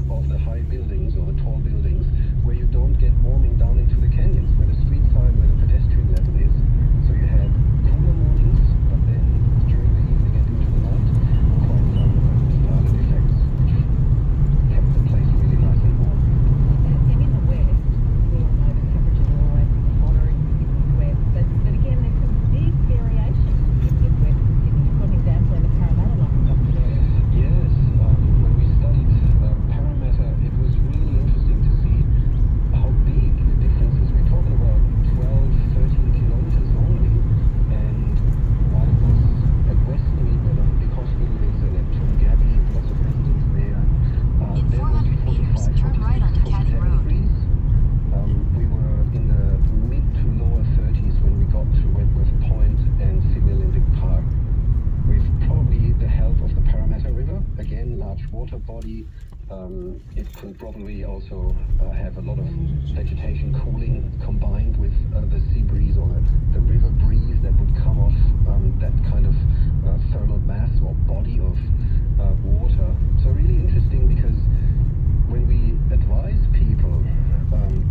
of the high buildings or the tall buildings where you don't get warming down into the canyons, where the street side, where the pedestrian level is. So you had cooler mornings, but then during the evening and into the night, quite some started effects, which kept the place really nice and warm. And in the west, we all know the temperatures are always hotter in the west, but again, there's some big variation in west Sydney. You've got an example in the Parramatta line of area. Yes, when we studied Parramatta, it was really interesting to see how big the difference is. We're talking about 12, 13 kilometers only, and while it was at Westmead, where the big hospital is, and at Toongabbie, lots of residents there, In there was 400 meters, 45, turn right 46, onto Cattai 47 Road. degrees. We were in the mid to lower 30s when we got to Wentworth Point and Sydney Olympic Park, with probably the help of the Parramatta River. Again, large water body. It could probably also have a lot of vegetation cooling combined with the sea breeze or the river breeze that would come off that kind of thermal mass or body of water. So really interesting, because when we advise people,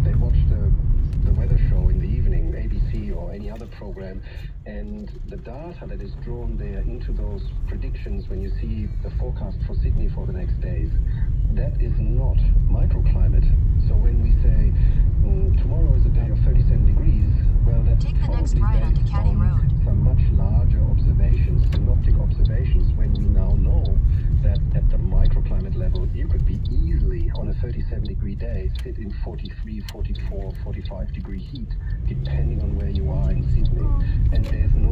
they watch the weather show in the evening, ABC or any other program, and the data that is drawn there into those predictions when you see the forecast for Sydney for the next days, that is not microclimate. So when we say tomorrow is a day of 37 degrees, well, that's Take the next probably right onto based Cattai on Road. some much larger observations, synoptic observations, when we now know that at the microclimate level, you could be easily on a 37-degree day sit in 43, 44, 45 degree heat, depending on where you are in Sydney. And there's no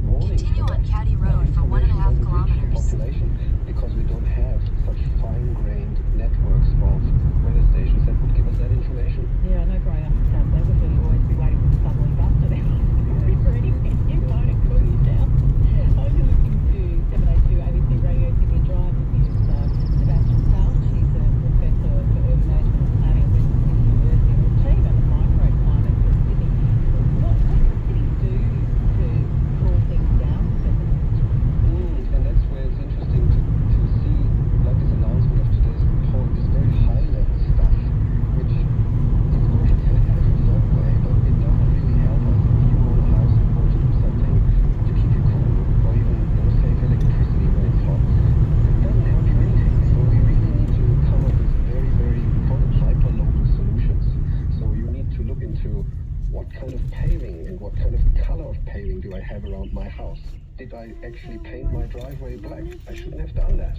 warning Continue for on that. Cattai Road That for 1.5 information doesn't reach the kilometers. population because we don't have such fine-grained networks of weather stations that would give us that information. Yeah, I know growing up in South Leverton, you'd always be waiting for the southerly bus to be for anything. You might have cool you down. I was listening to 702 ABC Radio Sydney Drive with Ms. Sebastian Sal. She's a professor for urban management and planning at Western Sydney University, and we're chatting about the microclimate of Sydney. What can cities do to cool things down a bit? And that's where it's interesting to see, like this announcement of today's report, this very high-level stuff, which is great to have in some way, but it doesn't really help us if you own a house and you want to do something to keep you cool, or even save electricity when it's hot. It doesn't help you anything. So we really need to come up with very, very, we call them hyper-local solutions. So you need to look into what kind of paving and what kind of color of paving do I have around my house? Did I actually paint my driveway black? I shouldn't have done that.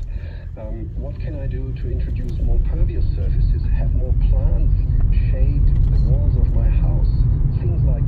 What can I do to introduce more pervious surfaces, have more plants shade the walls of my house? Things like